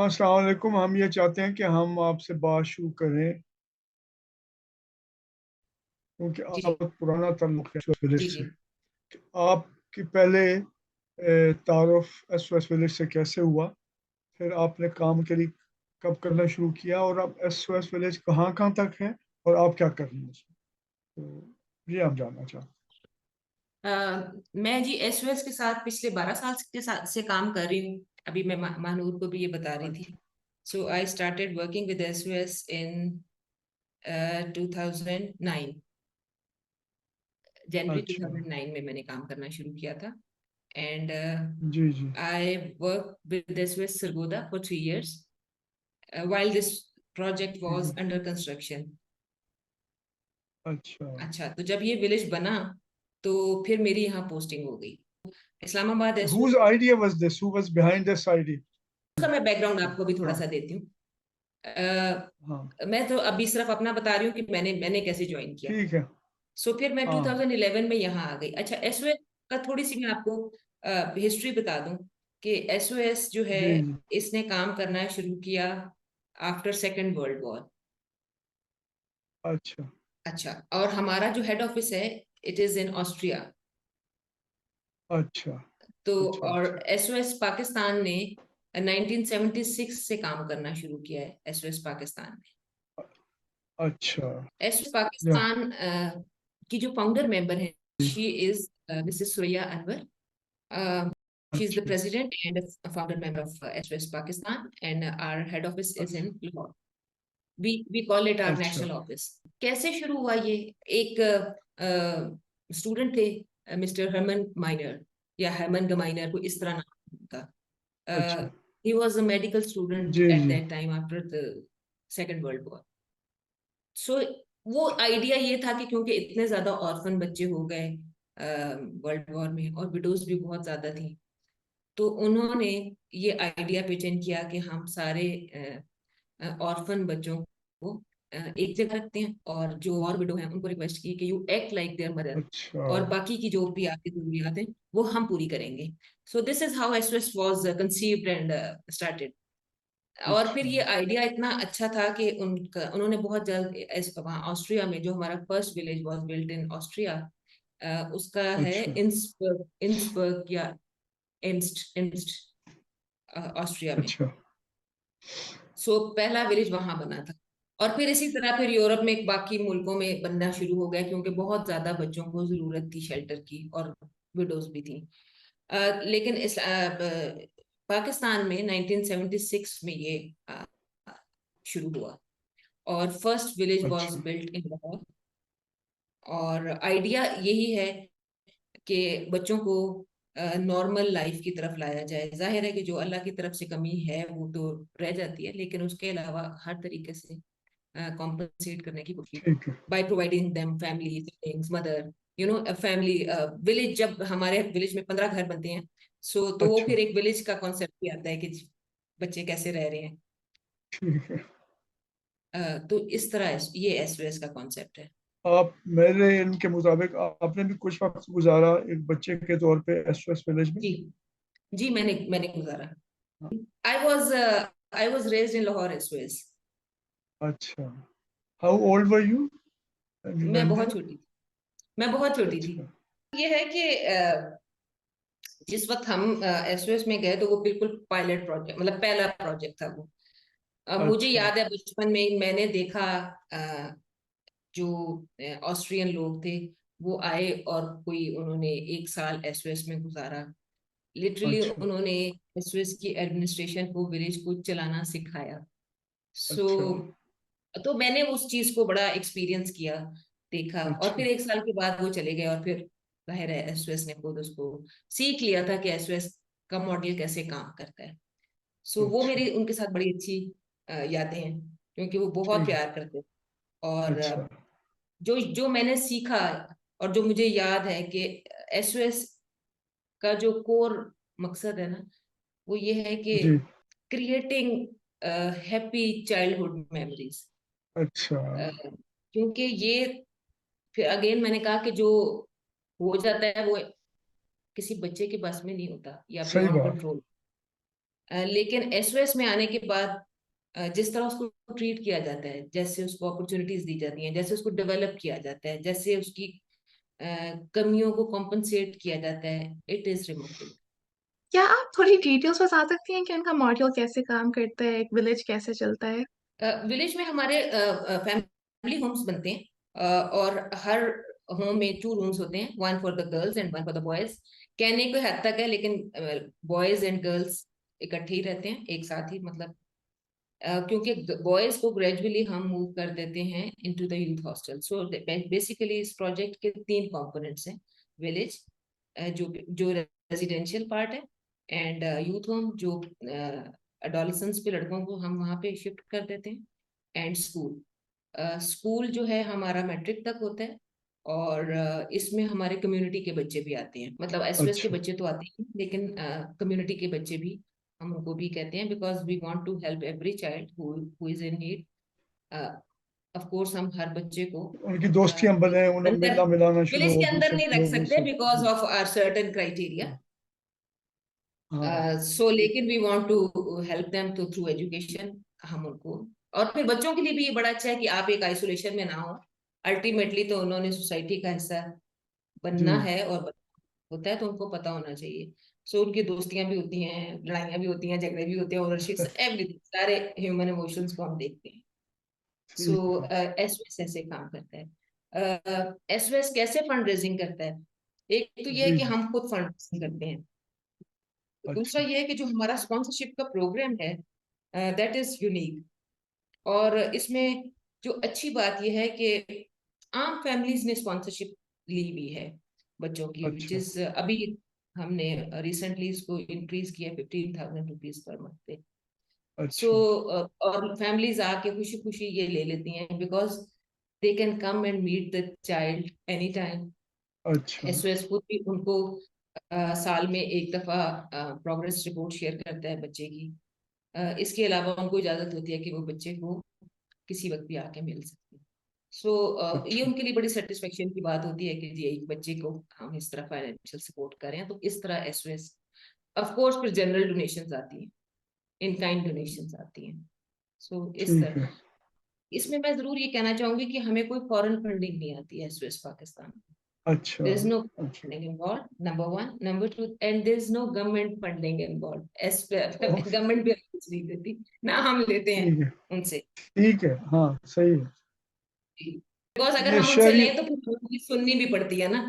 अस्सलाम वालेकुम। हम ये चाहते हैं कि हम आपसे बात शुरू करें क्योंकि जी आप पुराना ताल्लुक है एसओएस विलेज जी से। जी। आपकी पहले तारुफ एसओएस विलेज से कैसे हुआ, फिर आपने काम के लिए कब करना शुरू किया, और अब एसओएस विलेज कहाँ कहाँ तक है और आप क्या कर रही हैं उसमें, तो ये हम जानना चाहते अ, मैं जी एसओएस के साथ पिछले 12 साल के साथ से काम कर रही हूँ। अभी मैं महानूर को भी ये बता रही हैं। थी। So I started working with SOS in 2009। जनवरी अच्छा। 2009 में मैंने काम करना शुरू किया था। एंड जी जी। I work with SOS Sargodha for 3 years while this project जी was जी। under construction। अच्छा। अच्छा, तो जब ये विलेज बना तो फिर मेरी यहाँ पोस्टिंग हो गई Islamabad SOS. Whose idea was this, who was behind this idea? उसका मैं बैकग्राउंड आपको भी थोड़ा हाँ सा देती हूँ। अ, हाँ। मैं तो अभी सिर्फ अपना बता रही हूँ कि मैंने मैंने कैसे ज्वाइन किया। ठीक है। सो फिर मैं हाँ। 2011 में यहाँ आ गई। अच्छा, एसओएस का थोड़ी सी मैं आपको हिस्ट्री बता दूं कि एसओएस जो है जी जी। इसने काम करना शुरू किया आफ्टर सेकेंड वर्ल्ड वॉर। अच्छा अच्छा, और हमारा जो हेड ऑफिस है इट इज इन ऑस्ट्रिया। अच्छा। तो अच्छा और अच्छा। एसओएस पाकिस्तान ने 1976 से काम करना शुरू किया है। एसओएस पाकिस्तान ने, अच्छा। एसओएस या। पाकिस्तान की जो फाउंडर मेंबर है she is Mrs Suraiya Anwar. She is the अच्छा president and a founder member of SOS Pakistan, and our head office is in अच्छा। Lahore. We call it our अच्छा national office. कैसे शुरू हुआ ये? एक स्टूडेंट थे, मिस्टर हरमन माइनर या हरमन गमाइनर, को इस तरह नाम अच्छा। था। he was a medical student जी at जी। that time after the second world war. So वो आइडिया ये था कि क्योंकि इतने ज्यादा ऑर्फन बच्चे हो गए वर्ल्ड वॉर में और विडोज भी बहुत ज्यादा थी, तो उन्होंने ये आइडिया प्रेजेंट किया कि हम सारे ऑर्फन बच्चों को एक जगह रखते हैं और जो और विडो हैं उनको रिक्वेस्ट की कि you act like there mother, अच्छा और बाकी की जो भी आपकी जरूरियात हैं वो हम पूरी करेंगे। So this is how SOS was conceived and started. और फिर अच्छा। ये आइडिया इतना अच्छा था कि उनका उन्होंने बहुत जल्द वहाँ ऑस्ट्रिया में जो हमारा first village was built in Austria, उसका है अच्छा इंसबर्ग इंसबर्ग या इंस्ट इंस्ट ऑस्ट्रिया में। अच्छा। सो पहला विलेज वहां बना था। और फिर इसी तरह फिर यूरोप में बाकी मुल्कों में बनना शुरू हो गया क्योंकि बहुत ज्यादा बच्चों को जरूरत थी शेल्टर की और विडोज भी थी। लेकिन पाकिस्तान में 1976 में ये अ, शुरू हुआ और फर्स्ट विलेज वाज अच्छा बिल्ट इन लाहौर। और आइडिया यही है कि बच्चों को नॉर्मल लाइफ की तरफ लाया जाए। जाहिर है कि जो अल्लाह की तरफ से कमी है वो तो रह जाती है, लेकिन उसके अलावा हर तरीके से कॉम्पनसेट करने की कोशिश ठीक है। By providing them family siblings mother, you know family village. जब हमारे विलेज में 15 घर बनते हैं, सो तो वो अच्छा फिर एक विलेज का कॉन्सेप्ट भी आता है कि बच्चे कैसे रह रहे हैं। ठीक है। तो इस तरह ये एसओएस का कॉन्सेप्ट है। आप मेरे इनके मुताबिक आपने भी कुछ वक्त गुजारा एक बच्चे के तौर पे एसओएस विलेज में। जी जी, मैंने मैंने गुजारा। हाँ। I was raised in Lahore SOS. अच्छा। How old were you when you मैं वेंट बहुत देयर? छोटी थी। मैं बहुत छोटी थी। अच्छा ये है कि जिस वक्त हम एसओएस में गए तो वो बिल्कुल पायलट प्रोजेक्ट, मतलब पहला प्रोजेक्ट था वो। मुझे अच्छा याद है बचपन में मैंने देखा जो ऑस्ट्रियन लोग थे वो आए और कोई उन्होंने 1 साल एसओएस में गुजारा। लिटरली अच्छा। उन्होंने एसओएस की एडमिनिस्ट्रेशन को, विलेज को चलाना सिखाया। सो अच्छा तो मैंने उस चीज को बड़ा एक्सपीरियंस किया, देखा। और अच्छा। फिर 1 साल के बाद वो चले गए और फिर जाहिर है एसओएस ने खुद उसको सीख लिया था कि एसओएस का मॉडल कैसे काम करता है। सो वो अच्छा। मेरी उनके साथ बड़ी अच्छी यादें हैं क्योंकि वो बहुत ठीक है। प्यार करते थे। और अच्छा जो जो मैंने सीखा और जो मुझे याद है कि एसओएस का जो कोर मकसद है ना, वो ये है कि जी। Creating happy childhood memories. अच्छा क्योंकि ये फिर अगेन मैंने कहा कि जो हो जाता है वो किसी बच्चे के बस में नहीं होता या सही बियॉन्ड बात। कंट्रोल। लेकिन एसओएस में आने के बाद जिस तरह उसको ट्रीट किया जाता है, जैसे उसको अपॉर्चुनिटीज दी जाती हैं, जैसे उसको डेवलप किया जाता है, जैसे उसकी कमियों को कॉम्पनसेट किया जाता है, इट इज रिमार्केबल। क्या आप थोड़ी डिटेल्स बता सकती हैं कि उनका मॉड्यूल कैसे काम करता है, एक विलेज कैसे चलता है? विलेज में हमारे फैमिली होम्स बनते हैं, और हर होम में 2 रूम्स होते हैं, one for the girls and one for the boys. कहने को हद तक है, लेकिन बॉयज एंड गर्ल्स इकट्ठे ही रहते हैं एक साथ ही, मतलब क्योंकि बॉयज को ग्रेजुअली हम मूव कर देते हैं into the youth hostel. So basically इस प्रोजेक्ट के 3 कंपोनेंट्स हैं: विलेज, जो जो रेजिडेंशियल पार्ट है, एंड यूथ होम जो अडोलेसेंस पे लड़कों को हम वहाँ पे शिफ्ट कर देते हैं, एंड स्कूल। स्कूल जो है हमारा मैट्रिक तक होता है, और इसमें हमारे कम्युनिटी के बच्चे भी आते हैं, मतलब एसओएस के अच्छा। बच्चे तो आते हैं, लेकिन कम्युनिटी के बच्चे भी, हम उनको भी कहते हैं, because we want to help every child who is in need. Of course हम हर बच्चे को उनकी दोस्तियां बने, उन्हें अंदर मिलना मिलाना शुरू विलेज हो के अंदर दूसरे नहीं रख लोगों सकते से। बिकॉज जी। Of are certain criteria. हाँ। सो लेकिन we want to help them to through education, हम उनको। और फिर बच्चों के लिए भी ये बड़ा अच्छा है कि आप एक आइसोलेशन में ना हो। अल्टीमेटली तो उन्होंने सोसाइटी का हिस्सा जी। बनना है, और होता है तो उनको पता होना चाहिए। सो उनकी दोस्तियां भी होती हैं, लड़ाइयां भी होती हैं, झगड़े भी होते हैं, ओनरशिप, एवरीथिंग, सारे ह्यूमन इमोशंस को हम देखते हैं। सो ठीक है। एसओएस ऐसे काम करता है। एसओएस कैसे फंड रेजिंग करता है? एक तो ये है जी कि जी। हम खुद फंड रेजिंग करते हैं। दूसरा अच्छा। ये है कि जो हमारा स्पॉन्सरशिप का प्रोग्राम है, दैट इज यूनिक। और इसमें जो अच्छी बात यह है कि आम फैमिलीज ने स्पॉन्सरशिप ली भी है बच्चों की, विच अच्छा। इज अभी हमने रिसेंटली इसको इंक्रीज किया 15,000 रुपीज पर मंथ पे। सो अच्छा। और फैमिलीज आके खुशी खुशी ये ले लेती हैं, because they can come and meet the child any time. अच्छा। एसओएस खुद भी उनको साल में एक दफा प्रोग्रेस रिपोर्ट शेयर करता है बच्चे की। इसके अलावा उनको इजाजत होती है कि वो बच्चे को किसी वक्त भी आके मिल सकते हैं। सो ये अच्छा। उनके लिए बड़ी सेटिस्फेक्शन की बात होती है कि जी एक बच्चे को हम इस तरह फाइनेंशियल सपोर्ट करें, तो इस तरह एसओएस। ऑफ कोर्स फिर जनरल डोनेशंस आती हैं, इन काइंड डोनेशंस आती हैं। सो इस ठीक तरह है। इसमें मैं जरूर ये कहना चाहूंगी कि हमें कोई फॉरेन फंडिंग नहीं आती है एसओएस पाकिस्तान। अच्छा। there is no अच्छा। funding involved, number one. Number two, and there is no government funding involved, as oh, government भी कुछ नहीं देती, ना हम लेते हैं ठीक है। उनसे। ठीक है। हाँ, सही है। बिकॉज अगर ये हम उनसे शहरी, लें तो फिर उनकी सुननी भी पड़ती है ना।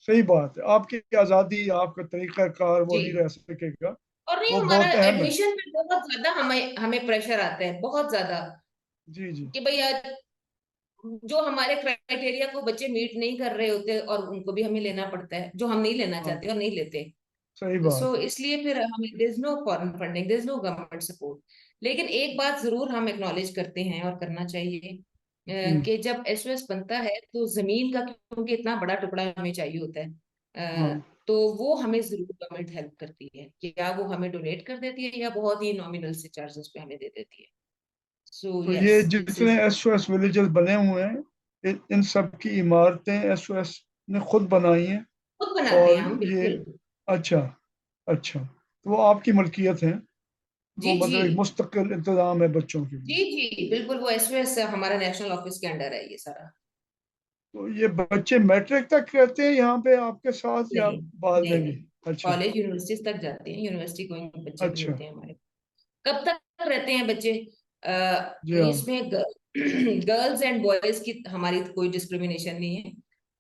सही बात है। आपकी आज़ादी, आपका तरीका कार वो नहीं जी। रह सकेगा। और नहीं, वो हमारा बहुत अहम है। एडमिशन पे बहुत ज्यादा हमें हमें प्रेशर आता है, बहुत ज्यादा, जी जी। कि भैया जो हमारे क्राइटेरिया को बच्चे मीट नहीं कर रहे होते, और उनको भी हमें लेना पड़ता है, जो हम नहीं लेना हाँ, चाहते और नहीं लेते। सही सो बात है। इसलिए फिर हमें there is no foreign funding, there is no government support. लेकिन एक बात जरूर हम एक्नॉलेज करते हैं, और करना चाहिए, जी। कि जब एसओएस बनता है तो जमीन का, क्योंकि इतना बड़ा टुकड़ा हमें चाहिए होता है, हाँ। तो वो हमें जरूर गवर्नमेंट हेल्प करती है, कि या वो हमें डोनेट कर देती है, या बहुत ही नॉमिनल से चार्जेस पे हमें दे देती है। सो तो यस, ये दिस जितने इज। एसओएस विलेजेस बने हुए हैं, इन सब की इमारतें एसओएस ने खुद बनाई हैं? खुद बनाते हैं और हम, ये, बिल्कुल। अच्छा, अच्छा, तो वो आपकी मलकियत है? वो जी जी। मतलब एक मुस्तकिल इंतजाम है बच्चों के जी लिए? जी बिल्कुल, वो एसओएस हमारा नेशनल ऑफिस के अंडर है ये सारा। तो ये बच्चे मैट्रिक तक रहते हैं यहाँ पे आपके साथ, या नहीं बाद नहीं में भी? नहीं, अच्छा। कॉलेज यूनिवर्सिटीज तक जाते हैं, यूनिवर्सिटी गोइंग बच्चे भी अच्छा। होते हैं हमारे। कब तक रहते हैं बच्चे? जी हाँ। इसमें गर्ल्स एंड बॉयज की हमारी कोई डिस्क्रिमिनेशन नहीं है।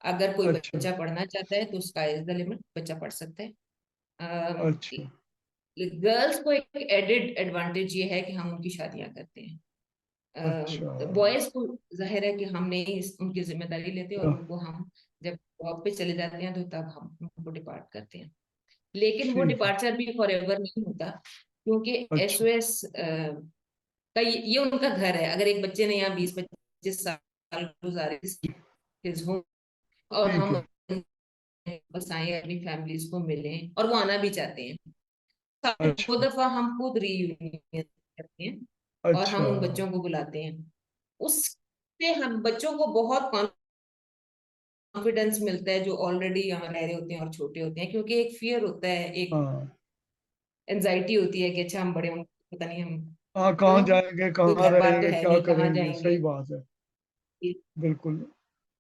अगर कोई अच्छा। बच्चा पढ़ना चाहता है तो स्काई इज द लिमिट, बच्चा पढ़ सकता है। अच्छा। गर्ल्स को एक एडेड एडवांटेज ये है कि हम उनकी शादियां करते अच्छा। हैं। बॉयज को जाहिर है कि हम नहीं उनकी जिम्मेदारी लेते, और हाँ, उनको हम जब जॉब पे चले जाते हैं तो तब हम उनको डिपार्ट करते हैं। लेकिन वो ठीक है। डिपार्चर भी फॉरएवर नहीं होता, क्योंकि अच्छा। एसओएस का ये उनका घर है। अगर एक बच्चे ने यहाँ 20-25 साल गुजारे his home, और ठीक हम है। बस आए अपनी फैमिलीज को मिलें, और वो आना भी चाहते हैं, साल में दो अच्छा। दफा हम खुद रीयूनियन करते हैं, और अच्छा। हम उन बच्चों को बुलाते हैं। उससे हम बच्चों को बहुत कॉन्फिडेंस मिलता है, जो ऑलरेडी यहाँ रह रहे होते हैं और छोटे होते हैं, क्योंकि एक फियर होता है, एक हाँ। एंजाइटी होती है कि अच्छा हम बड़े होंगे, पता नहीं हम हाँ, यू कहाँ नो जाएंगे, कोई कहाँ घर बार तो रहेंगे, है क्या नहीं, कहाँ करेंगे, सही जाएंगे। बात है। बिल्कुल।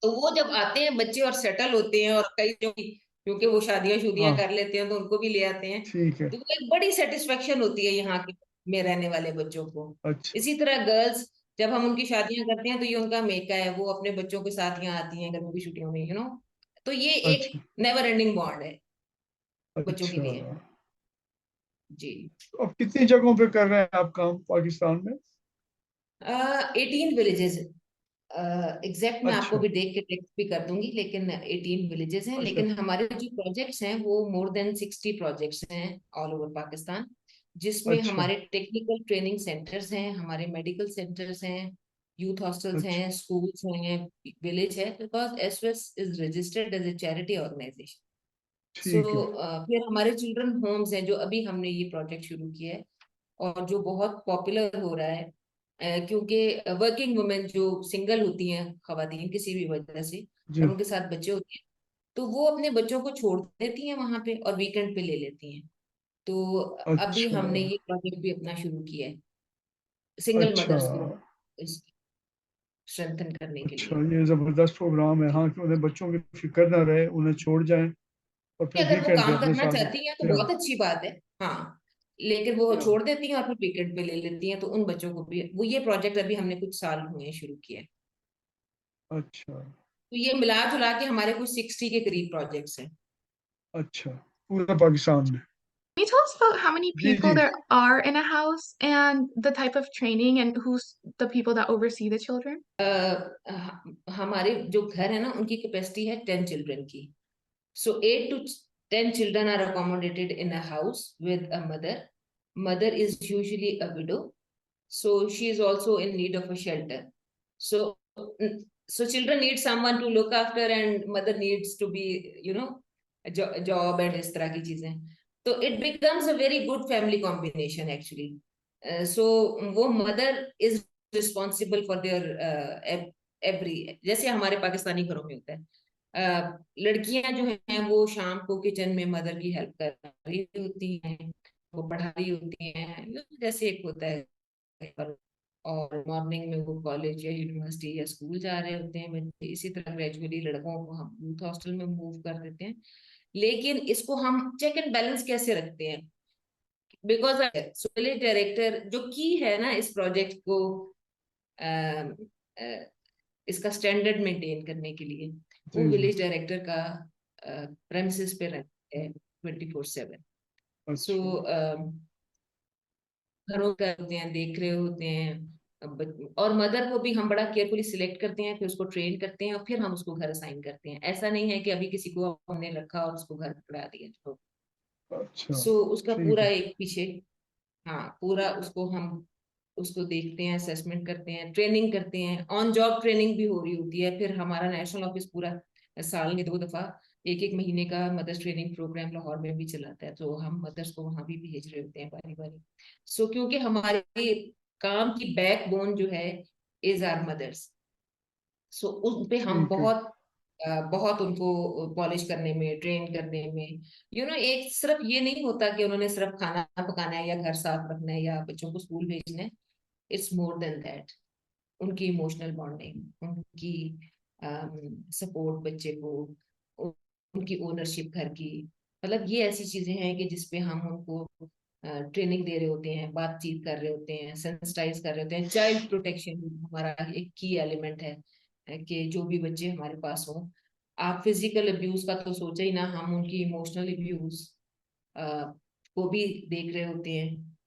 तो वो जब आते हैं बच्चे और सेटल होते हैं, और कई जो क्योंकि वो शादियां शुदियां हाँ, कर लेते हैं तो उनको भी ले आते हैं, ठीक है। तो वो एक बड़ी सेटिस्फेक्शन होती है यहाँ के में रहने वाले बच्चों को। अच्छा, इसी तरह गर्ल्स, जब हम उनकी शादियां करते हैं तो ये उनका मेका है, वो अपने बच्चों के साथ यहाँ आती हैं गर्मियों की छुट्टियों में, तो ये एक अच्छा, नेवर एंडिंग बॉन्ड है बच्चों के अच्छा। लिए। जी। अब कितनी जगहों पे कर रहे हैं आप काम पाकिस्तान में? 18 विलेजेस, एग्जैक्ट मैं आपको अच्छा, भी देख के टेक्स्ट भी कर दूंगी, लेकिन 18 विलेजेस हैं। अच्छा, लेकिन हमारे जो प्रोजेक्ट्स हैं वो मोर देन 60 प्रोजेक्ट्स हैं ऑल ओवर पाकिस्तान, जिसमें अच्छा, हमारे टेक्निकल ट्रेनिंग सेंटर्स हैं, हमारे मेडिकल सेंटर्स हैं, यूथ हॉस्टल्स अच्छा, हैं, स्कूल्स हैं, विलेज है, because SOS is registered as a charity organisation. So ठीक है। फिर हमारे चिल्ड्रन होम्स हैं, जो अभी हमने ये प्रोजेक्ट शुरू किया है और जो बहुत पॉपुलर हो रहा है, क्योंकि वर्किंग वुमेन जो सिंगल होती हैं खवातीन किसी भी वजह से, और जी, उनके साथ बच्चे होते हैं, तो वो अपने बच्चों को छोड़ देती हैं वहां पे और वीकेंड पे ले लेती हैं। तो अभी अच्छा, हमने ये प्रोजेक्ट भी अपना शुरू किया है सिंगल अच्छा, मदर्स को स्ट्रेंथन करने के अच्छा। लिए। ये जबरदस्त प्रोग्राम है, हाँ, कि उन्हें बच्चों की फिक्र ना रहे, उन्हें छोड़ जाएं और कि फिर अगर वो वीकेंड पे काम अपने करना साथ चाहती हैं तो ले आए। बहुत अच्छी बात है। हाँ, लेकिन वो हाँ, छोड़ देती हैं और फिर वीकेंड पे ले लेती हैं, तो उन बच्चों को भी वो ये प्रोजेक्ट अभी हमने कुछ साल हुए हैं शुरू किया है। अच्छा, तो ये मिला जुला के हमारे कुछ 60 के करीब प्रोजेक्ट्स हैं। अच्छा, पूरे पाकिस्तान में। Can you tell us about how many ji, people ji, there are in a house and the type of training and who's the people that oversee the children? हमारे जो घर है ना उनकी कैपेसिटी है 10 चिल्ड्रन की। So 8 to 10 children are accommodated in a house with a mother. Mother is usually a widow, so she is also in need of a shelter. So so children need someone to look after and mother needs to be, you know, a job and इस तरह की चीजें, तो it becomes a very good family combination actually. So वो mother is responsible for their every, जैसे हमारे पाकिस्तानी घरों में होता है, लड़कियां जो हैं वो शाम को किचन में मदर की हेल्प कर रही होती हैं, वो पढ़ा रही होती हैं, जैसे एक होता है, और मॉर्निंग में वो कॉलेज या यूनिवर्सिटी या स्कूल जा रहे होते हैं बच्चे। इसी तरह ग्रेजुअली लड़कों को हम यूथ हॉस्टल में मूव कर देते हैं। लेकिन इसको हम चेक एंड बैलेंस कैसे रखते हैं, बिकॉज विलेज डायरेक्टर जो की है ना इस प्रोजेक्ट को, अ, अ, इसका स्टैंडर्ड मेंटेन करने के लिए, वो जी, जी, विलेज डायरेक्टर का प्रेमिसेस पे रहता है 24/7। सो अच्छा, घरों का होते हैं, देख रहे होते हैं। और मदर को भी हम बड़ा केयरफुली सिलेक्ट करते हैं, फिर उसको ट्रेन करते हैं और फिर हम उसको घर असाइन करते हैं। ऐसा नहीं है कि अभी किसी को हमने रखा और उसको घर पकड़ा दिया। तो अच्छा, सो उसका ठीक पूरा है, एक पीछे, हाँ, पूरा उसको हम उसको देखते हैं, असेसमेंट करते हैं, ट्रेनिंग करते हैं, ऑन जॉब ट्रेनिंग भी हो रही होती है। फिर हमारा नेशनल ऑफिस पूरा साल में 2 दफा एक एक महीने का मदर्स ट्रेनिंग प्रोग्राम लाहौर में भी चलाता है, तो हम मदर्स को वहां भी भेज रहे होते हैं बारी बारी। सो क्योंकि हमारे काम की बैकबोन जो है इज आर मदर्स, सो उन पे हम ठीक है, बहुत उनको पॉलिश करने में, ट्रेन करने में, एक सिर्फ ये नहीं होता कि उन्होंने सिर्फ खाना पकाना है या घर साफ रखना है या बच्चों को स्कूल भेजना है। It's more than that. उनकी इमोशनल बॉन्डिंग, उनकी सपोर्ट बच्चे को, उनकी ओनरशिप घर की, मतलब ये ऐसी चीजें हैं कि जिसपे हम उनको ट्रेनिंग दे रहे होते हैं, बातचीत कर रहे होते हैं, सेंसिटाइज कर रहे होते हैं। चाइल्ड प्रोटेक्शन हमारा एक की एलिमेंट है, कि जो भी बच्चे हमारे पास हों, आप फिजिकल अब्यूज का तो सोचा ही ना, हम उनकी इमोशनल अब्यूज को भी देख रहे होते हैं।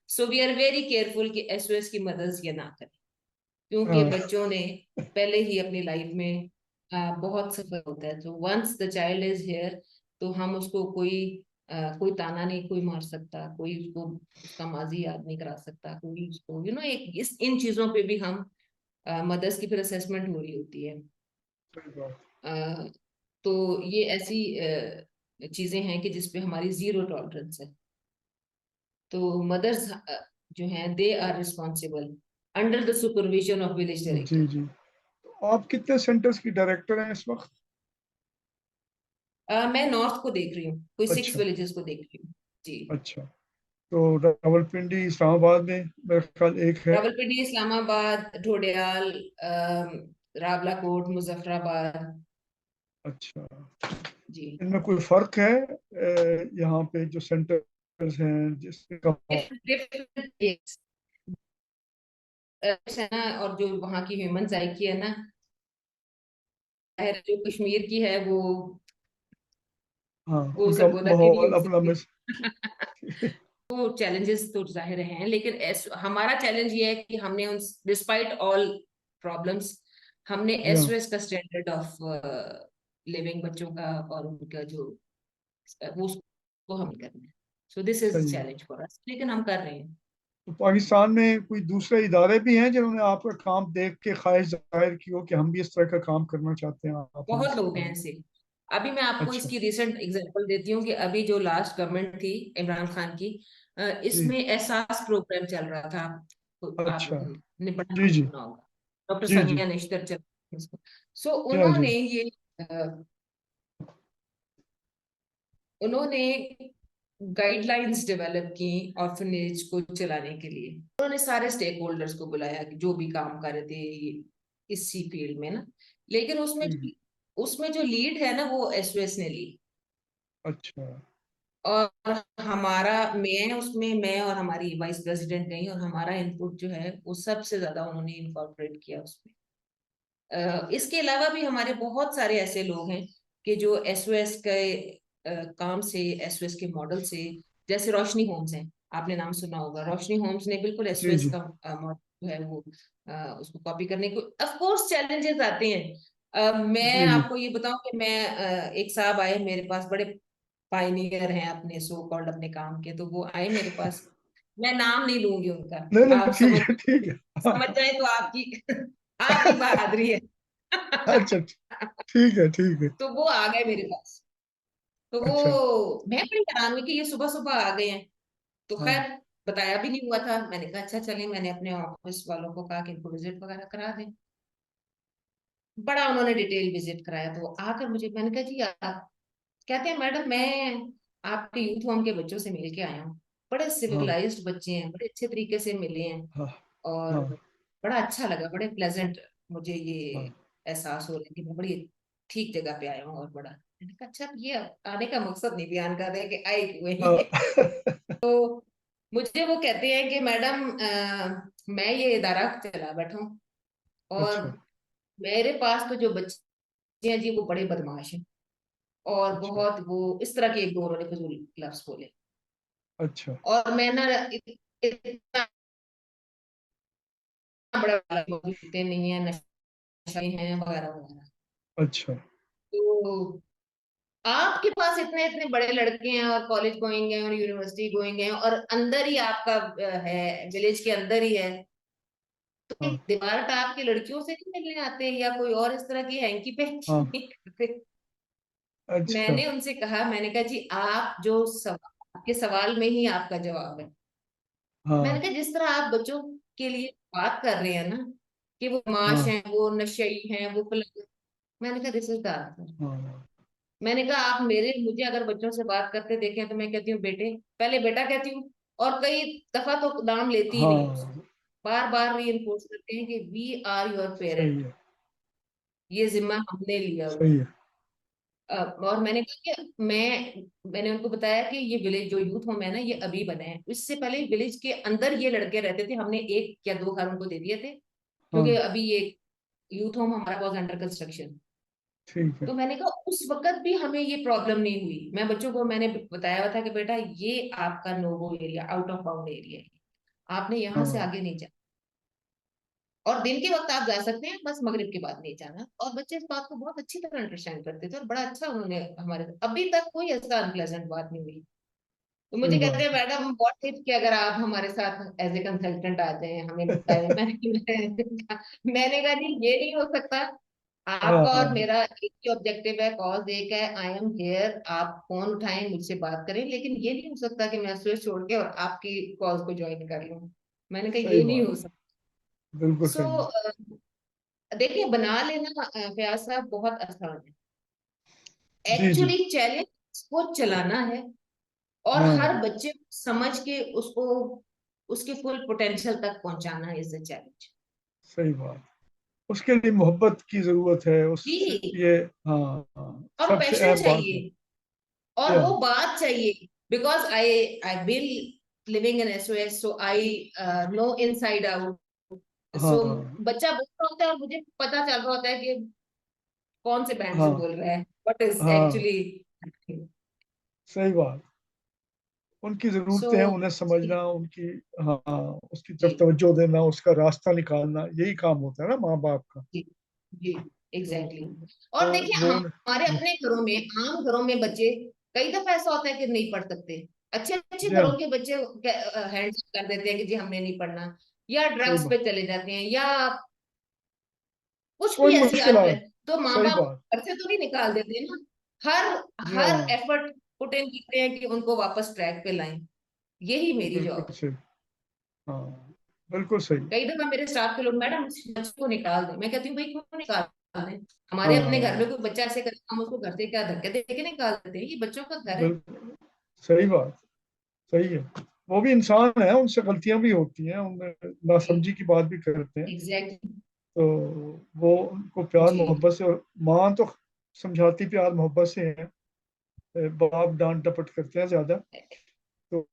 So we are very careful कि एसओएस की मदर्स ये ना करें, क्योंकि हाँ, बच्चों ने पहले ही अपनी लाइफ में बहुत सफर होता है। तो once the child is here, तो हम उसको कोई ताना नहीं कोई मार सकता, कोई उसको उसका माजी याद नहीं करा सकता, कोई उसको एक इन चीजों पे भी हम मदर्स की फिर असेसमेंट हो रही होती है। सही बात। अ, तो ये ऐसी चीजें हैं कि जिसपे हमारी जीरो टॉलरेंस है। तो मदर्स जो हैं they are responsible under the supervision of village जी, डायरेक्टर। जी। तो आप कितने सेंटर्स की डायरेक्टर हैं इस वक्त? मैं नॉर्थ को देख रही हूँ, कोई 6 अच्छा, विलेजेस को देख रही हूँ। जी। अच्छा, तो रावलपिंडी इस्लामाबाद में मेरा ख्याल एक है। रावलपिंडी, इस्लामाबाद, ढोडेयाल, रावलाकोट, मुजफ्फराबाद। अच्छा, जी। इनमें कोई फर्क है यहाँ पे जो सेंटर्स हैं जिसका? डिफरेंट है ना, और जो वहाँ की ह्यूमन साइकी है ना, जो कश्मीर की है हाँ, वो उनका सरगोदा की नहीं माहौल हो अपना सकती। मिस। वो चैलेंजेस तो जाहिर हैं, लेकिन हमारा चैलेंज ये है कि हमने उन डिस्पाइट ऑल प्रॉब्लम्स हमने या एसओएस का स्टैंडर्ड ऑफ लिविंग बच्चों का और उनका जो वो उसको हम करना है। सो दिस इज सही है। चैलेंज फॉर अस, लेकिन हम कर रहे हैं। तो पाकिस्तान में कोई दूसरे इदारे भी हैं जिन्होंने आपका काम देख के ख्वाहिश जाहिर की हो कि हम भी इस तरह का काम करना चाहते हैं, आप हमें बहुत लोग हैं सिखाएं? ऐसे। अभी मैं आपको अच्छा। इसकी रिसेंट एग्जांपल देती हूँ कि अभी जो लास्ट गवर्नमेंट थी इमरान खान की, जी। इसमें एहसास प्रोग्राम चल रहा था। तो अच्छा। आपने बड़ा जी नाम जी। सुना होगा, डॉक्टर जी जी। सामिया निश्तर चल इसको। सो जी जी। उन्होंने गाइडलाइंस डेवलप की ऑर्फनेज को चलाने के लिए। उन्होंने सारे स्टेक होल्डर्स को बुलाया कि जो भी काम कर रहे थे इसी फील्ड में ना, लेकिन ठीक है। उसमें जो लीड है ना वो एसओएस ने ली। अच्छा। और हमारा मैं और हमारी वाइस प्रेसिडेंट गई, और हमारा इनपुट जो है वो सबसे ज्यादा उन्होंने इनकॉर्पोरेट किया उसमें। इसके अलावा भी हमारे बहुत सारे ऐसे लोग हैं कि जो एसओएस के काम से, एसओएस के मॉडल से, जैसे रोशनी होम्स हैं, आपने नाम सुना होगा। रोशनी होम्स ने बिल्कुल जी एसओएस जी। का मॉडल जो है वो उसको कॉपी करने को ऑफ कोर्स चैलेंजेस आते हैं। मैं जी जी। आपको ये बताऊं कि मैं एक साहब आए मेरे पास, बड़े पायनियर हैं अपने सो कॉल्ड अपने काम के, तो वो आए मेरे पास। मैं नाम नहीं लूंगी उनका, नहीं नहीं, आप ठीक समझ है ठीक है। समझ हाँ, जाए तो आपकी आपकी बहादुरी है। अच्छा, ठीक है ठीक है। तो वो आ गए मेरे पास। तो अच्छा। वो मैं बड़ी हैरान हुई कि ये सुबह सुबह आ गए हैं। तो हाँ खैर बताया भी नहीं हुआ था। मैंने कहा अच्छा चलिए, मैंने अपने ऑफिस वालों को कहा कि इनको विजिट वगैरह करा दें। बड़ा उन्होंने डिटेल विजिट कराया। तो आकर मुझे, मैंने कहा जी आप, कहते हैं मैडम मैं आपके यूथ होम के बच्चों से मिल के आया हूँ। बड़े हाँ सिविलाइज्ड बच्चे हैं, बड़े अच्छे तरीके से मिले हैं, हाँ और हाँ बड़ा अच्छा लगा, बड़े प्लेजेंट। मुझे ये हाँ एहसास हो रहा है कि मैं बड़ी ठीक जगह पे आया हूँ। और बड़ा, मैंने कहा अच्छा ये आने का मकसद नहीं बयान कर रहे कि आए क्यों हैं हाँ। ये। तो मुझे वो कहते हैं कि मैडम मैं ये इदारा चला बैठा हूँ, और अच्छा मेरे पास तो जो बच्चे हैं जी वो बड़े बदमाश हैं, और अच्छा बहुत वो इस तरह के एक दो उन्होंने फजूल लफ्ज बोले। अच्छा और मैं ना इतना बड़ा पीते नहीं है, नशे हैं वगैरह वगैरह। अच्छा। तो आपके पास इतने इतने बड़े लड़के हैं, और कॉलेज गोइंग हैं और यूनिवर्सिटी गोइंग हैं, और अंदर ही आपका है, विलेज के अंदर ही है, तो हाँ एक दीवार टाप के लड़कियों से नहीं मिलने आते, या कोई और इस तरह की हैंकी पैंकी हाँ। नहीं करते। अच्छा। मैंने उनसे कहा, मैंने कहा जी आप जो सवाल, आपके सवाल में ही आपका जवाब है। मैंने हाँ कहा जिस तरह आप बच्चों के लिए बात कर रहे हैं ना कि वो माश हाँ हैं, वो नशेई हैं, वो मैंने कहा दिस इज द आंसर। हाँ मैंने कहा आप मुझे अगर बच्चों से बात करते देखें तो मैं कहती हूँ बेटे, पहले बेटा कहती हूँ, और कई दफा तो नाम लेती ही नहीं उसको। हाँ। बार बार री इन्फोर्स करते हैं कि वी आर योर सही पेरेंट, है। ये जिम्मा हमने लिया हुआ सही है। है। और मैंने कहा कि मैंने उनको बताया कि ये विलेज जो यूथ होम है ना ये अभी बने हैं, इससे पहले विलेज के अंदर ये लड़के रहते थे, हमने एक या दो घर उनको दे दिए थे, क्योंकि हाँ अभी ये यूथ होम हमारा वॉज अंडर कंस्ट्रक्शन। ठीक है। तो मैंने कहा उस वक्त भी हमें ये प्रॉब्लम नहीं हुई। मैं बच्चों को मैंने बताया हुआ था कि बेटा ये आपका no go area, out of bound area है, आपने यहाँ से हाँ आगे नहीं जाना, और दिन के वक्त आप जा सकते हैं, बस मगरिब के बाद नहीं जाना। और बच्चे इस बात को बहुत अच्छी तरह अंडरस्टैंड करते थे, और बड़ा अच्छा उन्होंने हमारे, अभी तक कोई ऐसा अनप्लेजेंट बात नहीं हुई। तो सही मुझे कहते बात हैं है। मैडम व्हाट इफ कि अगर आप हमारे साथ एज ए कंसल्टेंट आ जाएं, हमें बताएं। मैंने कहा जी ये नहीं हो सकता। हाँ आपका और हाँ मेरा एक ही ऑब्जेक्टिव है, कॉज एक है, आई एम हियर, आप फोन उठाएं मुझसे बात करें, लेकिन ये नहीं हो सकता कि मैं स्विच छोड़ के और आपकी कॉल को ज्वाइन कर लूं। मैंने कहा सही ये नहीं बात हो है। सकता। बिल्कुल सो सही है। देखिए बना लेना फयाज साहब बहुत आसान है, जी जी। एक्चुअली चैलेंज को चलाना है, और हर हाँ, बच्चे को समझ के उसको उसके फुल पोटेंशियल तक पहुंचाना इज द चैलेंज। सही बात। उसके लिए मोहब्बत की जरूरत है उससे जी, ये। हाँ, हाँ, और सबसे पैशन अहम बात है। चाहिए, और या वो बात चाहिए, because I been living in SOS, so I know inside out. So हाँ, बच्चा बच्चा होता है और मुझे पता चल रहा होता है कि कौन से बैंड से हाँ, बोल रहा है, व्हाट इज हाँ, एक्चुअली। सही बात। उनकी सो ज़रूरतें हैं, उन्हें समझना, उनकी, हाँ, उसकी तरफ जी तवज्जो देना, उसका रास्ता निकालना, यही काम होता है ना माँ बाप का। जी जी, तो एग्जैक्टली exactly. तो और देखिए वो हमारे अपने घरों में, आम घरों में बच्चे कई दफा ऐसा होता है कि नहीं पढ़ सकते। अच्छे अच्छे जी हाँ, घरों के बच्चे हैंड कर देते हैं कि जी हमने नहीं पढ़ना, या सही ड्रग्स बात। पे चले जाते हैं, या कुछ कोई भी ऐसी मुश्किल आदत आए। है। तो माँ सही बाप बात। घर से तो नहीं निकाल देते हैं ना, हर जी हर हाँ, एफर्ट पुट इन करते हैं कि उनको वापस ट्रैक पे लाएं। यही मेरी बिल्कुल जॉब। सही। हाँ, बिल्कुल सही। कई दफा मेरे स्टाफ के लोग, मैडम इस बच्चे को निकाल दें, मैं कहती हूँ भाई क्यों निकाल दें, हमारे अपने घर में हाँ, कोई बच्चा ऐसे करे, हम उसको घर से क्या धक्के दे के निकाल देते हैं? ये बच्चों का घर है। बिल्कुल सही बात। सही है। वो भी इंसान है, उनसे गलतियां भी होती हैं, उनमें नासमझी की बात भी करते हैं। एग्जैक्टली। तो वो उनको प्यार जी मोहब्बत से, और माँ तो समझाती प्यार मोहब्बत से है, बाप डांट डपट करते हैं ज्यादा। तो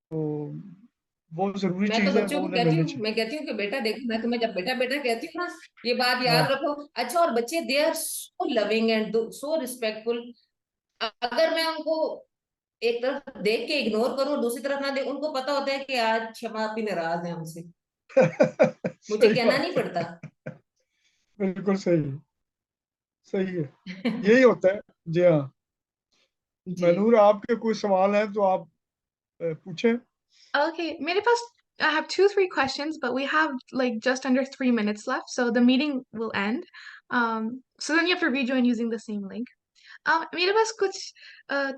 वो जरूरी मैं तो चीज है, बच्चों वो को उन्हें कहती मिलनी हूँ, चाहिए। मैं कहती हूँ कि बेटा देखो, मैं तुम्हें जब बेटा बेटा कहती हूँ ना, ये बात याद हाँ। रखो। अच्छा, और बच्चे they are so loving and so respectful. अगर मैं उनको एक तरफ देख के इग्नोर करूं, दूसरी तरफ ना देख, उनको पता होता है कि आज क्षमा आपी नाराज है हमसे, मुझे सही कहना नहीं बात पड़ता। है। बिल्कुल सही है। सही है। यही होता है। जी हाँ। जी मैनूर, आपके कोई सवाल हैं तो आप पूछें। Okay, मेरे पास I have two, three questions, but we have like just under 3 minutes left, so the meeting will end. So then you have to rejoin using the same link. मेरे पास कुछ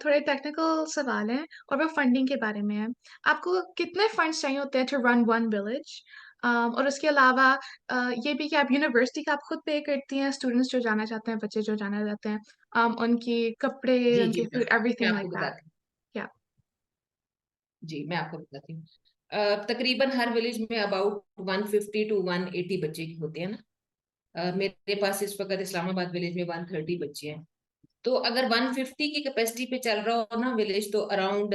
थोड़े टेक्निकल सवाल हैं और वो फंडिंग के बारे में है। आपको कितने फंड्स चाहिए होते हैं टू रन वन विलेज? और उसके अलावा ये भी कि आप यूनिवर्सिटी का आप खुद पे करती हैं, स्टूडेंट्स जो जाना चाहते हैं, बच्चे जो जाना चाहते हैं, उनकी कपड़े, जी जी, उनके फूड, मैं एवरीथिंग आपको लाइक दैट? बताती या जी, मैं आपको बताती हूँ। तकरीबन हर विलेज में अबाउट 150 टू 180 बच्चे होते हैं ना। मेरे पास इस वक्त इस्लामाबाद विलेज में 130 बच्चे हैं। तो अगर 150 की कैपेसिटी पे चल रहा हो ना विलेज, तो अराउंड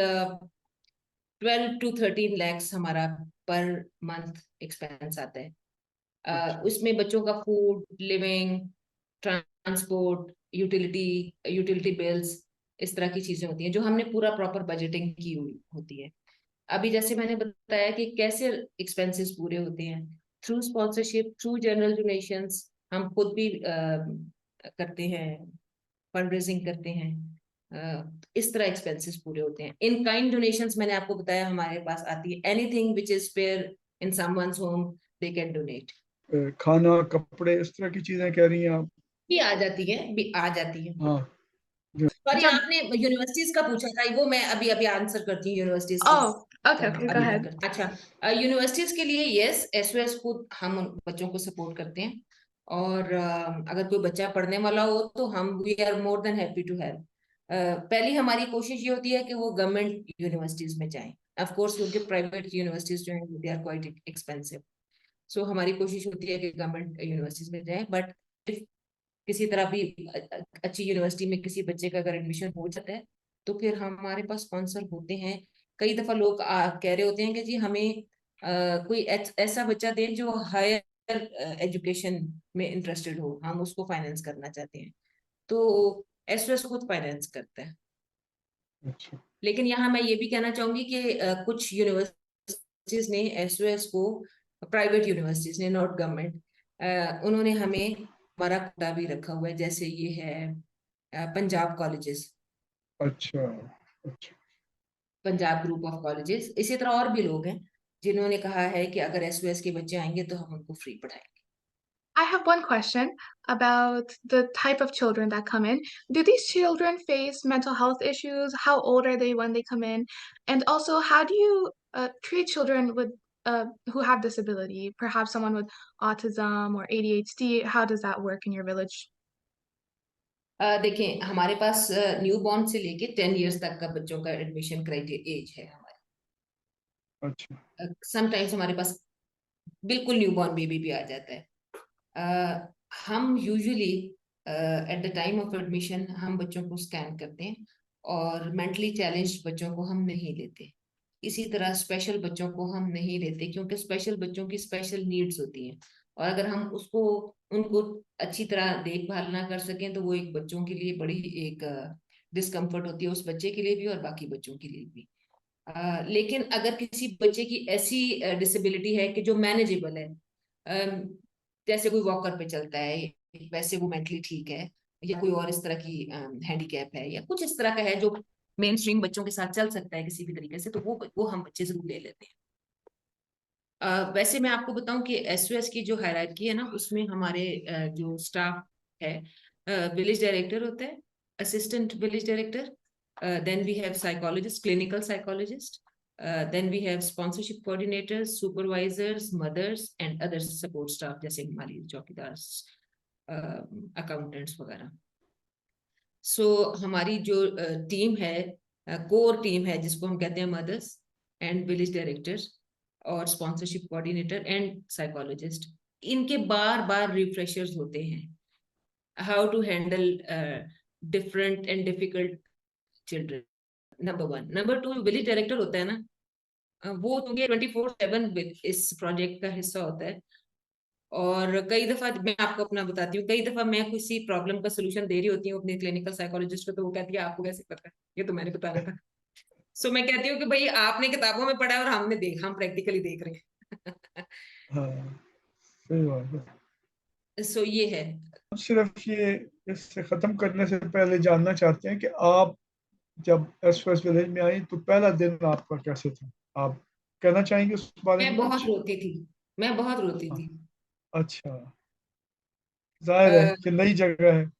12 to 13 lakhs हमारा पर मंथ एक्सपेंस आता है। अच्छा। उसमें बच्चों का food, living, transport, utility utility bills, इस तरह की चीजें होती हैं जो हमने पूरा प्रॉपर बजटिंग की हुई होती है। अभी जैसे मैंने बताया कि कैसे एक्सपेंसेस पूरे होते हैं, through sponsorship, through general donations, हम खुद भी करते हैं, फंड रेजिंग करते हैं। इस तरह एक्सपेंसेस पूरे होते हैं। इन काइंड डोनेशंस मैंने आपको बताया हमारे पास आती है, anything which is spare in someone's home they can donate. खाना, कपड़े, इस तरह की चीजें कह रही हैं आप? भी आ जाती है, भी आ जाती है। हाँ। जी। सॉरी, अच्छा। आपने यूनिवर्सिटीज का पूछा था, वो मैं अभी अभी आंसर करती हूँ यूनिवर्सिटीज Oh, का। okay, okay, go अभी मैं ahead. करती हूँ। अच्छा, यूनिवर्सिटीज के लिए यस, एसओएस को हम उन बच्चों को सपोर्ट करते हैं। और अगर कोई बच्चा पढ़ने वाला हो तो हम we are more than happy to help. पहली हमारी कोशिश ये होती है कि वो गवर्नमेंट यूनिवर्सिटीज में जाएं। ऑफ कोर्स क्योंकि प्राइवेट यूनिवर्सिटीज जो हैं दे आर क्वाइट एक्सपेंसिव। सो हमारी कोशिश होती है कि गवर्नमेंट यूनिवर्सिटीज में जाएं, बट किसी तरह भी अच्छी यूनिवर्सिटी में किसी बच्चे का अगर एडमिशन हो जाता है तो फिर हमारे पास स्पॉन्सर होते हैं। कई दफा लोग कह रहे होते हैं कि जी हमें कोई ऐसा बच्चा दें जो हायर एजुकेशन में इंटरेस्टेड हो, हम उसको फाइनेंस करना चाहते हैं। तो एसओएस खुद फाइनेंस करता है। अच्छा। लेकिन यहाँ मैं ये भी कहना चाहूंगी कि कुछ यूनिवर्सिटीज ने एसओएस को, प्राइवेट यूनिवर्सिटीज ने, नॉट गवर्नमेंट, उन्होंने हमें हमारा कोटा भी रखा हुआ है। जैसे ये है पंजाब कॉलेजेस, अच्छा। अच्छा। Punjab group of colleges. इसी तरह और भी लोग हैं जिन्होंने कहा है कि अगर एसओएस के बच्चे आएंगे तो हम उनको फ्री पढ़ाएंगे। I have one question about the type of children that come in. Do these children face mental health issues? How old are they when they come in? And also, how do you treat children with who have disability? Perhaps someone with autism or ADHD. How does that work in your village? देखें, हमारे पास new born से लेके 10 years तक का बच्चों का admission criteria as है हमारे। अच्छा। समटाइम्स हमारे पास बिल्कुल न्यू बॉर्न बेबी भी आ जाता है। हम usually at the time of admission हम बच्चों को स्कैन करते हैं, और मेंटली चैलेंज बच्चों को हम नहीं लेते। इसी तरह स्पेशल बच्चों को हम नहीं लेते, क्योंकि स्पेशल बच्चों की स्पेशल नीड्स होती हैं, और अगर हम उसको उनको अच्छी तरह देखभाल ना कर सकें तो वो एक बच्चों के लिए बड़ी एक डिस्कम्फर्ट होती है, उस बच्चे के लिए भी और बाकी बच्चों के लिए भी। लेकिन अगर किसी बच्चे की ऐसी डिसेबिलिटी है कि जो मैनेजेबल है, जैसे कोई वॉकर पे चलता है, वैसे वो मेंटली ठीक है, या कोई और इस तरह की हैंडीकैप है, या कुछ इस तरह का है जो मेन स्ट्रीम बच्चों के साथ चल सकता है किसी भी तरीके से, तो वो हम बच्चे जरूर ले लेते हैं। वैसे मैं आपको बताऊं कि एसओएस की जो हायरार्की है ना, उसमें हमारे जो स्टाफ है, विलेज डायरेक्टर होता है, assistant village director, then we have psychologist, clinical psychologist, then we have sponsorship coordinators, supervisors, mothers and other support staff, जैसे हमारी चौकीदार, अकाउंटेंट्स वगैरह। सो हमारी जो टीम है, कोर टीम है, जिसको हम कहते हैं मदर्स एंड विलेज डायरेक्टर्स और स्पॉन्सरशिप कोऑर्डिनेटर एंड साइकोलॉजिस्ट, इनके बार बार रिफ्रेशर्स होते हैं how to handle different and difficult children, number one. Number two, village director होता है ना, वो क्योंकि 24/7 इस प्रोजेक्ट का हिस्सा होता है, और कई दफा मैं आपको अपना बताती हूँ, कई दफा मैं किसी प्रॉब्लम का सोल्यूशन दे रही होती हूँ अपने क्लिनिकल साइकोलॉजिस्ट को, तो वो कहती है आपको कैसे पता है, ये तो मैंने बताया था। सो मैं कहती हूँ कि भाई आपने किताबों में पढ़ा है और हम प्रैक्टिकली देख रहे हैं। हाँ, सही बात है। सो ये है। हम सिर्फ ये इससे ख़त्म करने से पहले जानना चाहते हैं कि आप जब एसओएस विलेज में आई तो पहला दिन आपका कैसे था? आप कहना चाहेंगे उस बारे मैं में बहुत कुछ? रोती थी, मैं बहुत रोती हाँ, थी। अच्छा, जाहिर है कि नई जगह है।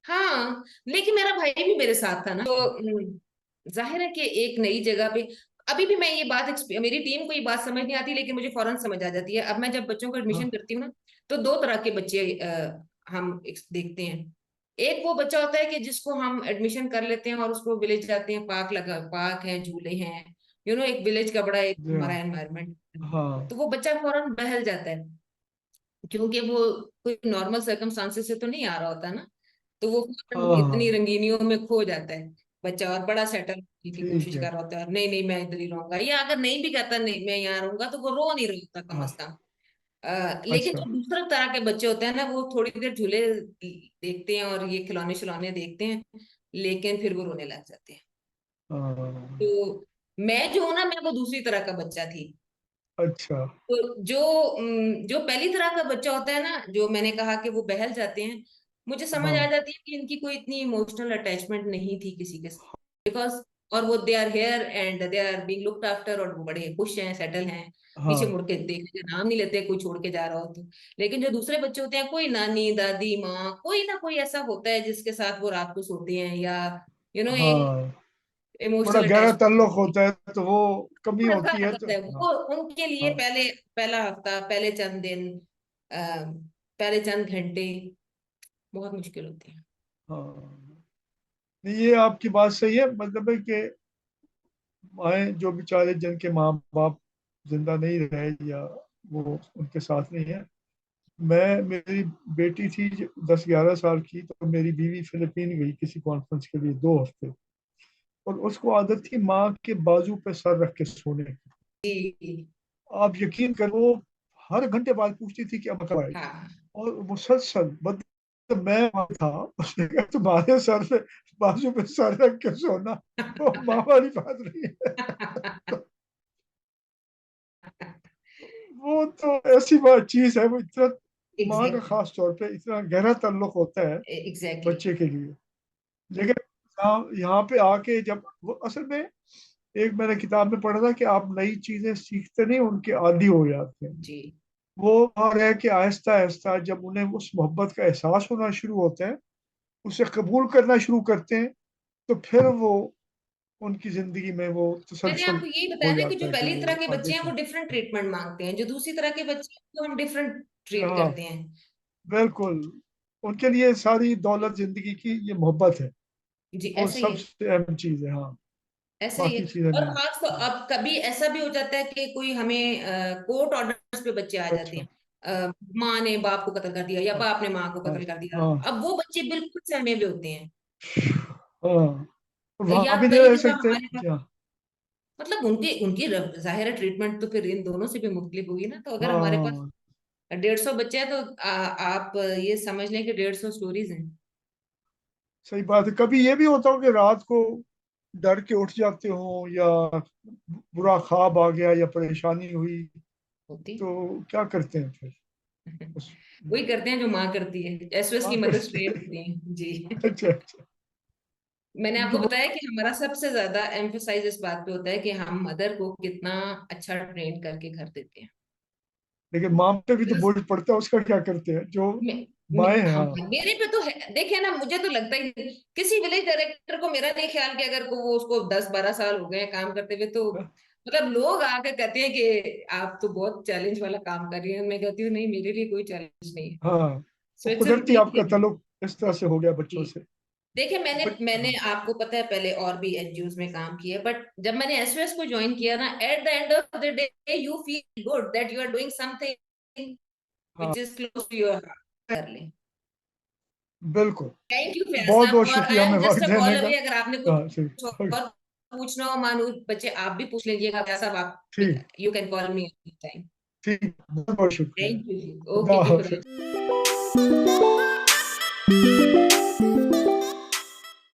हाँ, लेकिन मेरा भाई भी मेरे साथ था ना, तो जाहिर है कि एक नई जगह पे, अभी भी मैं ये बात मेरी टीम को ये बात समझ नहीं आती, लेकिन मुझे फौरन समझ आ जाती है। अब मैं जब बच्चों को एडमिशन हाँ, करती हूँ ना, तो दो तरह के बच्चे हम देखते हैं। एक वो बच्चा होता है कि जिसको हम एडमिशन कर लेते हैं और उसको विलेज जाते हैं, पार्क है, झूले हैं, एक विलेज का बड़ा एक जी हमारा हाँ, एनवायरनमेंट, हाँ, तो वो बच्चा फौरन बहल जाता है, क्योंकि वो कोई नॉर्मल सर्कमस्टांसेस से तो नहीं आ रहा होता ना, तो वो हाँ, इतनी हाँ, रंगीनियों में खो जाता है बच्चा, और बड़ा सेटल होने की ठीक कोशिश है। कर रहा होता है, और नहीं नहीं मैं इधर ही रहूंगा, या अगर नहीं भी कहता नहीं मैं यहाँ रहूंगा, तो वो रो नहीं रहा होता कम हाँ, अज कम। लेकिन अच्छा, जो दूसरा तरह के बच्चे होते हैं ना, वो थोड़ी देर झूले देखते हैं और ये खिलौने खिलौने देखते हैं, लेकिन फिर वो रोने लग जाते हैं। हाँ, तो मैं जो हूं ना, मैं वो दूसरी तरह का बच्चा थी। अच्छा, तो जो पहली तरह का बच्चा होता है ना, जो मैंने कहा कि वो बहल जाते हैं, मुझे समझ आ हाँ, जाती है कि इनकी कोई इतनी इमोशनल अटैचमेंट नहीं थी किसी के साथ, बिकॉज, और वो they are here and they are being looked after, और वो बड़े खुश हैं, सेटल हैं, पीछे हाँ, मुड़ के देखने का नाम नहीं लेते कोई छोड़ के जा रहा हो तो। लेकिन जो दूसरे बच्चे होते हैं, कोई नानी दादी माँ, कोई ना कोई ऐसा होता है जिसके साथ वो रात को सोते हैं, या एक हाँ, बड़ा इमोशनल गहरा अटैचमेंट ताल्लुक होती है। होता है तो वो कमी थोड़ा सा होती है अलग तो होता है हाँ, वो, उनके लिए हाँ, पहला हफ्ता, पहले चंद दिन, पहले चंद घंटे बहुत मुश्किल होते हैं। हाँ। नहीं, ये आपकी बात सही है, मतलब है कि माए जो बेचारे जिनके माँ बाप जिंदा नहीं रहे या वो उनके साथ नहीं है। मेरी बेटी थी 10-11 साल की, तो मेरी बीवी फिलीपीन गई किसी कॉन्फ्रेंस के लिए 2 हफ्ते, और उसको आदत थी माँ के बाजू पे सर रख के सोने की। जी। आप यकीन करो, वो हर घंटे बाद पूछती थी कि अब कब आएगी। हाँ। और मुसलसल, मतलब मैं वहाँ था, उसने कहा तुम्हारे सर पे बाजू पे सर रख के सोना वो माँ वाली बात नहीं है। तो वो तो ऐसी बात चीज है, वो इतना माँ का एग्जैक्टली, खास तौर पे इतना गहरा ताल्लुक होता है एग्जैक्टली। बच्चे के लिए। लेकिन यहाँ पे आके जब वो असल में, एक मैंने किताब में पढ़ा था कि आप नई चीजें सीखते नहीं, उनके आदी हो जाते हैं। जी। वो और है कि आहिस्ता आहिस्ता जब उन्हें उस मोहब्बत का एहसास होना शुरू होता है, उसे कबूल करना शुरू करते हैं, तो फिर वो उनकी जिंदगी में वो मैंने तसलसल आपको यही हो बताया ना कि जाता जो है कि पहली तरह वो के आगे बच्चे हैं वो चल। डिफरेंट ट्रीटमेंट मांगते हैं, जो दूसरी तरह के बच्चे हैं वो हम डिफरेंट ट्रीट हाँ, करते हैं। बिल्कुल। उनके लिए सारी दौलत जिंदगी की ये मोहब्बत है, जी वो ऐसा ही है, सबसे अहम चीज है। हाँ, ऐसा ही बाकी है। चीजें और नहीं। खास तो अब कभी ऐसा भी हो जाता है कि कोई हमें कोर्ट ऑर्डर्स पे बच्चे आ जाते अच्छा। हैं, माँ ने बाप को कत्ल कर दिया या हाँ बाप ने माँ को हाँ कत्ल कर दिया। हाँ अब वो बच्चे बिल्कुल सहमे हुए होते हैं, हाँ, या वहां भी नहीं कई रह जगह सकते हमारे पास, क्या? मतलब उनकी उनकी जाहिर है ट्रीटमेंट तो फिर इन दोनों से भी मुख्तलिफ होगी ना। तो अगर हमारे पास हाँ, 150 बच्चे हैं तो आप ये समझ लें कि 150 स्टोरीज हैं। सही बात है। कभी ये भी होता हो कि रात को डर के उठ जाते हो, या बुरा ख्वाब आ गया, या परेशानी हुई, होती तो क्या करते हैं फिर उस? वही करते हैं जो माँ करती है, एसओएस हाँ, की मदद करते ट्रेन हैं। होती है जी। अच्छा अच्छा। मैंने क्योंकि आपको वो, बताया कि हमारा सबसे ज्यादा एम्फेसाइज इस बात पे होता है कि हम मदर को कितना अच्छा ट्रेन करके घर देते हैं। लेकिन माँ पे भी तो बस बोझ पड़ता है, उसका क्या करते हैं जो माएँ हैं? हम हाँ मेरे पे तो है, देखिए ना, मुझे तो लगता ही नहीं किसी विलेज डायरेक्टर को मेरा नहीं ख्याल कि अगर को वो उसको 10-12 साल हो गए हैं काम करते हुए तो मतलब लोग आके कहते हैं कि आप तो बहुत चैलेंज वाला काम कर रही हैं। मैं कहती हूँ नहीं, मेरे लिए कोई चैलेंज नहीं है। हाँ, सो वो इट्स कुदरती आपका रूटीन। ताल्लुक इस तरह से हो गया बच्चों जी से। देखिए, मैंने बट मैंने हाँ आपको पता है पहले और भी एनजीओज में काम किया, बट जब मैंने एसओएस को ज्वाइन किया ना, at the end of the day you feel good that you are doing something हाँ, which is close to your heart. कर लें। बिल्कुल। थैंक यू फैज बहुत बहुत साहब, और शुक्रिया आई हमें एम जस्ट वक्त अ कॉल देने का। अवे। अगर आपने हाँ, कुछ ठीक। और पूछना हो, मानो बच्चे आप भी पूछ लीजिएगा फैज साहब, आप ठीक you can call me any time. ठीक, बहुत बहुत शुक्रिया। थैंक यू जी, खुदा ओके जी, खुदा। हाफिज।